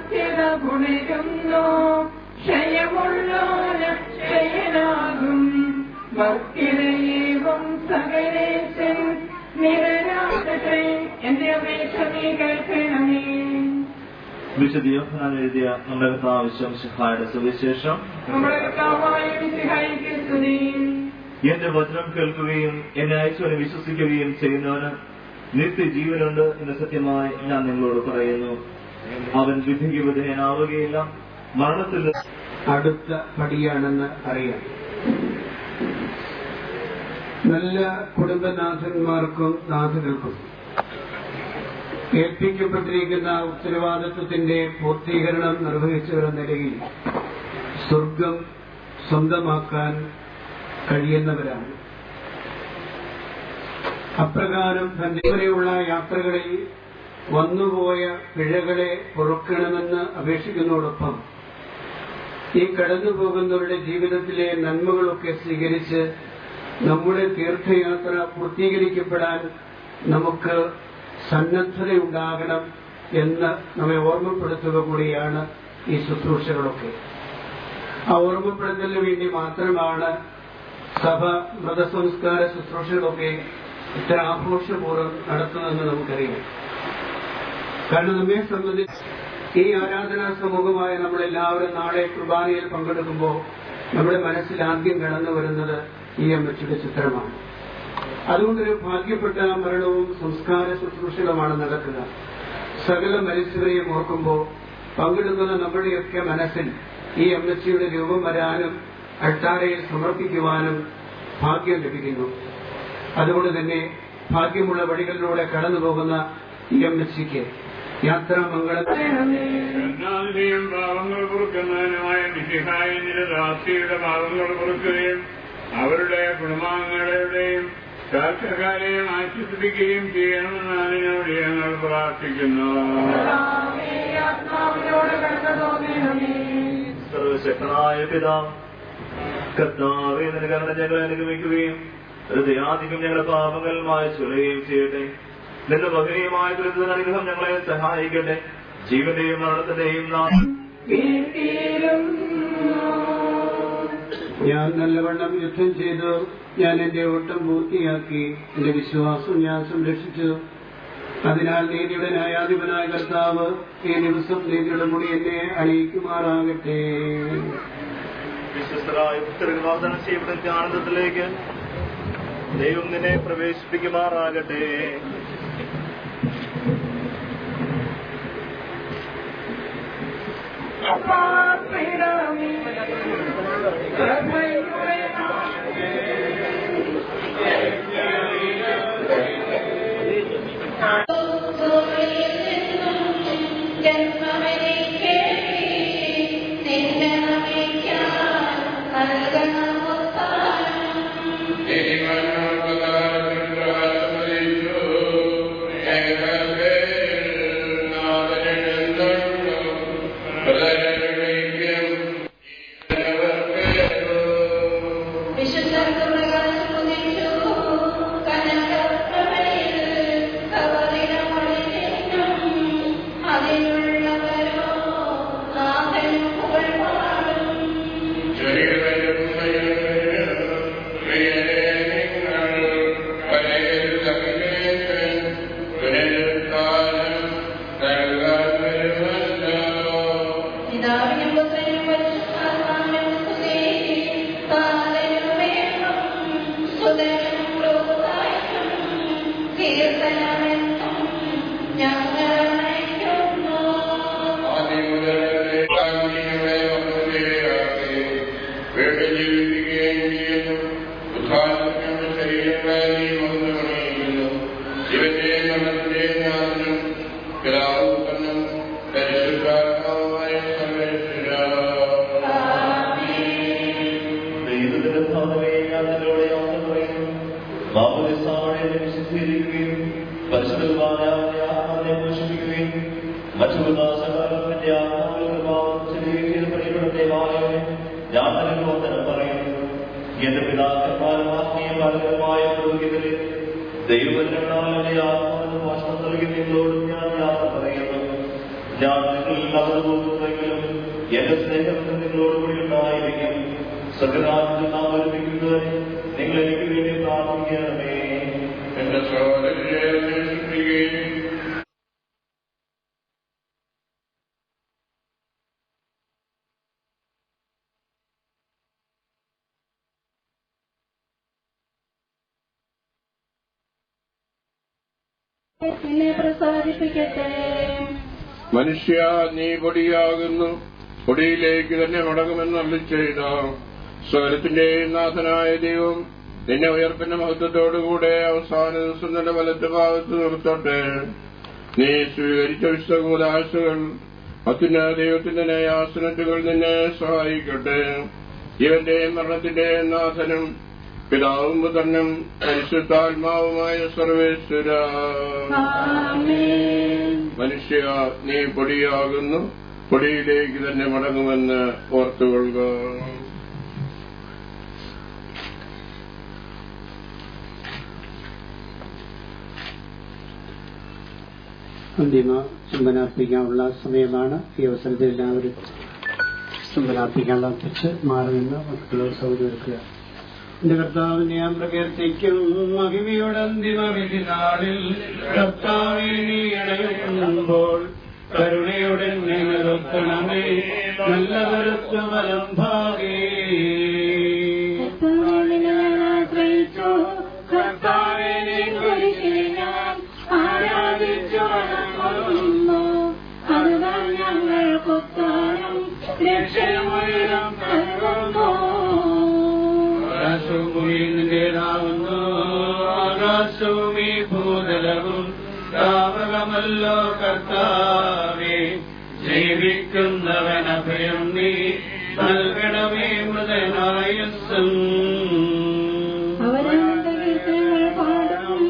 സാധ്യത പുണരുന്നു ക്ഷയമുള്ളോരക്ഷയനാകും ഭക്തിരയേവം സകലേശൻ നിരരാകട്ടെ. എന്റെ അപേക്ഷ നീ കേൾക്കണമേ. വിശുദ്ധ യോഹന്നാൻ എഴുതിയ നമ്മുടെ കർത്താവ് മിശിഹായുടെ സുവിശേഷം. നമ്മുടെ കർത്താവായ മിശിഹായ്ക്ക് സ്തുതി. എന്റെ വചനം കേൾക്കുകയും എന്നെ അയച്ചവനെ വിശ്വസിക്കുകയും ചെയ്യുന്നവന് നിത്യജീവനുണ്ട് എന്ന് സത്യമായി ഞാൻ നിങ്ങളോട് പറയുന്നു. അവൻ വിധിക്ക് വിധേയനാവുകയില്ല, മരണത്തിൽ അടുത്ത പടിയാണെന്ന് അറിയാം. നല്ല കുടുംബനാഥന്മാർക്കും നാഥകൾക്കും ഏൽപ്പിക്കപ്പെട്ടിരിക്കുന്ന ഉത്തരവാദിത്വത്തിന്റെ പൂർത്തീകരണം നിർവഹിച്ചവരുടെ നിലയിൽ സ്വർഗം സ്വന്തമാക്കാൻ കഴിയുന്നവരാണ്. അപ്രകാരം തന്നെവരെയുള്ള യാത്രകളിൽ വന്നുപോയ പിഴകളെ പൊറുക്കണമെന്ന് അപേക്ഷിക്കുന്നതോടൊപ്പം ഈ കടന്നുപോകുന്നവരുടെ ജീവിതത്തിലെ നന്മകളൊക്കെ സ്വീകരിച്ച് നമ്മുടെ തീർത്ഥയാത്ര പൂർത്തീകരിക്കപ്പെടാൻ നമുക്ക് സന്നദ്ധതയുണ്ടാകണം എന്ന് നമ്മെ ഓർമ്മപ്പെടുത്തുക കൂടിയാണ് ഈ ശുശ്രൂഷകളൊക്കെ. ആ ഓർമ്മപ്പെടുത്തലിന് വേണ്ടി മാത്രമാണ് സഭ മതസംസ്കാര ശുശ്രൂഷകളൊക്കെ ഇത്ര ആഘോഷപൂർവ്വം നടത്തുന്നതെന്ന് നമുക്കറിയാം. കാരണം നമ്മെ സംബന്ധിച്ച് ഈ ആരാധനാ സമൂഹമായ നമ്മളെല്ലാവരും നാളെ കുർബാനയിൽ പങ്കെടുക്കുമ്പോൾ നമ്മുടെ മനസ്സിൽ ആദ്യം കടന്നു വരുന്നത് ഈ അമ്മച്ചിയുടെ ചിത്രമാണ്. അതുകൊണ്ടൊരു ഭാഗ്യപ്പെട്ട മരണവും സംസ്കാര ശുശ്രൂഷകളുമാണ് നടക്കുക. സകല മരിച്ചവരെയും ഓർക്കുമ്പോൾ പങ്കെടുക്കുന്ന നമ്മുടെയൊക്കെ മനസ്സിൽ ഈ അമ്മച്ചിയുടെ രൂപം വരാനും അൾത്താരയിൽ സമർപ്പിക്കുവാനും ഭാഗ്യം ലഭിക്കുന്നു. അതുകൊണ്ട് തന്നെ ഭാഗ്യമുള്ള വഴികളിലൂടെ കടന്നു പോകുന്ന ഈ അമ്മച്ചിക്ക് യാത്രാമംഗളം. പാവങ്ങൾ പൊറുക്കുന്നതിനുമായ മിശിഹായി നിരദാസിയുടെ പാവങ്ങൾ പൊറുക്കുകയും അവരുടെ കുടുംബാംഗങ്ങളുടെയും ശാസ്ത്രക്കാരെയും ആശ്വസിപ്പിക്കുകയും ചെയ്യണമെന്ന് അതിനോട് ഞങ്ങൾ പ്രാർത്ഥിക്കുന്നു. സർവശക്തനായ പിതാവ് കർത്താവേ, നിന്റെ കരുണ ഞങ്ങളെ അനുഗമിക്കുകയും ഹൃദയാധികം ഞങ്ങളുടെ പാപങ്ങൾ മായ്ച്ചുകളയുകയും ചെയ്യട്ടെ. നിന്റെ മഹനീയമായ ദുരിതത്തിന് അനുഗ്രഹം ഞങ്ങളെ സഹായിക്കട്ടെ. ജീവന്റെയും മരണത്തിന്റെയും ഞാൻ നല്ലവണ്ണം യുദ്ധം ചെയ്തു, ഞാൻ എന്റെ ഓട്ടം പൂർത്തിയാക്കി, എന്റെ വിശ്വാസം ഞാൻ സംരക്ഷിച്ചു. അതിനാൽ നീതിയുടെ ന്യായാധിപനായ കർത്താവ് ഈ ദിവസം നീതിയുടെ മുടി എന്നെ അണിയിക്കുമാറാകട്ടെ. വിശ്വസ്തരായ പുസ്തകങ്ങൾ വാഗ്ദാനം ചെയ്യപ്പെടുന്ന ആനന്ദത്തിലേക്ക് ദൈവം നിന്നെ പ്രവേശിപ്പിക്കുമാറാകട്ടെ. എന്റെ പിതാക്കന്മാരും ആത്മീയമായ പുരോഹിതരെ ദൈവവചനങ്ങളാൽ എന്റെ ആത്മാവിന് മോഷണം നൽകി നിങ്ങളോടും ഞാൻ യാത്ര പറയുന്നു. ഞാൻ നിങ്ങളെല്ലാവരും പോകുന്നെങ്കിലും എന്റെ സ്നേഹം നിങ്ങളോടുകൂടി ഉണ്ടായിരിക്കും. സകലാനന്ദ നാം ഒരുമിക്കുന്നവരെ നിങ്ങൾ എനിക്ക് വേണ്ടി പ്രാർത്ഥിക്കണമേ. എന്റെ സഹോദരനെ സ്നേഹിക്കുകയും നിന്നെ പ്രസാദിപ്പിക്കട്ടെ. മനുഷ്യ നീ പൊടിയാകുന്നു, പൊടിയിലേക്ക് തന്നെ മടങ്ങുമെന്ന് അരുളിച്ചെയ്ത സ്വരത്തിന്റെയും നാഥനായ ദൈവം നിന്നെ ഉയർപ്പിന്റെ മഹത്വത്തോടുകൂടെ അവസാന ദിവസം നിന്റെ വലത്ത് ഭാഗത്ത് നിർത്തട്ടെ. നീ സ്വീകരിച്ച വിശ്വകൂലാശകൾ അത്യുന്നത ദൈവത്തിന്റെ ന്യായാസനത്തുകൾ നിന്നെ സഹായിക്കട്ടെ. ജീവന്റെയും മരണത്തിന്റെയും നാഥനും പിതാവും പുത്രനും പരിശുദ്ധാത്മാവുമായ സർവേശ്വര. മനുഷ്യ നീ പൊടിയാകുന്നു, പൊടിയിലേക്ക് തന്നെ മടങ്ങുമെന്ന് ഓർത്തുകൊള്ളുക. അന്തിമ ചുംബനാർപ്പിക്കാനുള്ള സമയമാണ്. ഈ അവസരത്തിൽ എല്ലാവരും ചുംബനാർപ്പിക്കാനുള്ള അർപ്പിച്ച് മാറി നിന്ന് മക്കളോട് സൗകര്യമൊരുക്കുക. എന്റെ കർത്താവിനെ ഞാൻ പ്രകീർത്തിക്കും. മഹിമയുടെ അന്തിമ വിധി നാളിൽ കർത്താവേ നീ ഇടയുമ്പോൾ കരുണയുടെ നിർത്തണമേ. നല്ല കരുത്തു വലം ഭാഗേ ആശ്രയിച്ചു കർത്താവേ നീ കുരിശിൽ ഞാൻ ആരാധിച്ചു വണങ്ങുന്നു. അതുതാൻ ഞങ്ങൾക്കൊത്താനും രക്ഷയുയരം നൽകുന്നു. ആകാശവും നിന്റേതാവുന്നു, ആകാശവും ഈ ഭൂതലവും താവകമല്ലോ കർത്താവേ. ജീവിക്കുന്നവൻ അഭയം നീ നൽകണമേ മൃതനായസ്സും. അവരവന്റെ കീർത്തനങ്ങൾ പാടും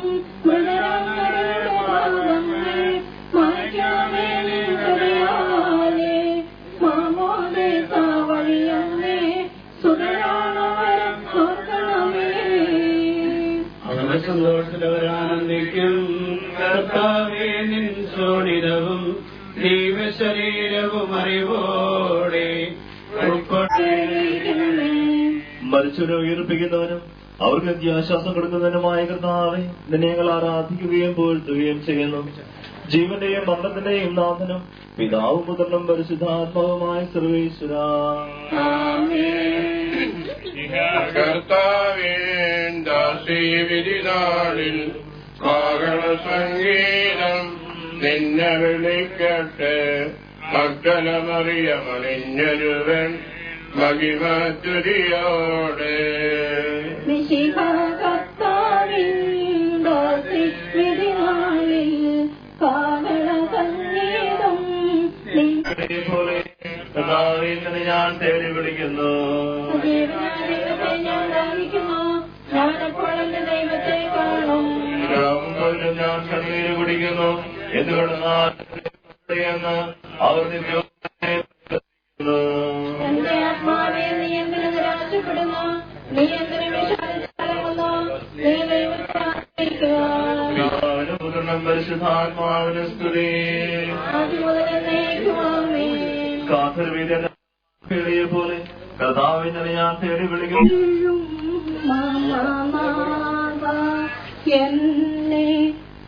മൃതരാമരുടെ പാദങ്ങൾ മായ്ക്കണമേ നിൻ കൃപയാലേ. മാമോദീസ വഴിയങ്ങേ സുതരാണവരം ഓർക്കണമേ. അവരുടെ സന്തോഷത്തിലവരാനന്ദിക്കും. കർത്താവേ നിൻ ശോണിതവും ജീവശരീരവും അറിവോടെ ഉൾക്കൊള്ളണമേ. മരിച്ചവരെ ഉയർപ്പിക്കുന്നവനും അവർക്ക് നിത്യാശ്വാസം കൊടുക്കുന്നതിനുമായ കർത്താവേ നിന്നെ ഞങ്ങൾ ആരാധിക്കുകയും പുകഴ്ത്തുകയും ചെയ്യുന്നു. ജീവന്റെയും മരണത്തിന്റെയും നാഥനും പിതാവും പുത്രനും പരിശുദ്ധാത്മാവുമായ സർവേശ്വര. കർത്താവേ ദാസി വിധി നാളിൽ കാഹള സംഗീതം നിന്നെ വിളിക്കട്ടെ. മഗ്ദലമറിയമണിഞ്ഞൊരുവൻ മഹിമതുരിയോടെ മിശിഹ കർത്താവിൻ ദാസി വിധിനാളിൽ കാഹള സംഗീതം പോലെ കർത്താവേ നിന്നെ ഞാൻ തേടി വിളിക്കുന്നു. ദൈവത്തെ ഞാൻ ദാഹിക്കുന്നു. ഞാനപ്പോൾ എന്റെ ദൈവത്തെ കാണും. രാവും ഞാൻ കണ്ണീര് കുടിക്കുന്നു. എന്തുകൊണ്ടെന്ന് അവർ എന്റെ ആത്മാവെ നീ എന്തിനു നിരാശപ്പെടുന്നു? നീ എന്തിനു വിഷാദിച്ചലങ്ങുന്നു? നീ ദൈവത്തെ ആശ്രയിക്കുക. പുത്രനും പരിശുദ്ധാത്മാവിന് സ്തുതി. ആദ്യം മുതൽ എന്നേക്കും ആമേൻ. കാഥർവീരെ പോലെ കർത്താവിനെ ഞാൻ തേടി വിളിക്കുന്നു. എന്നെ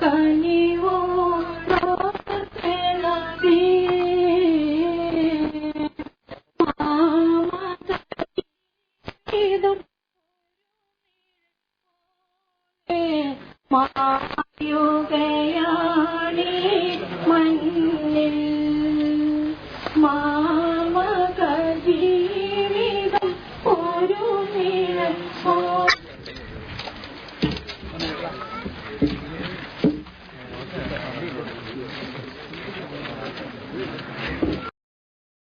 കനിവോ മാ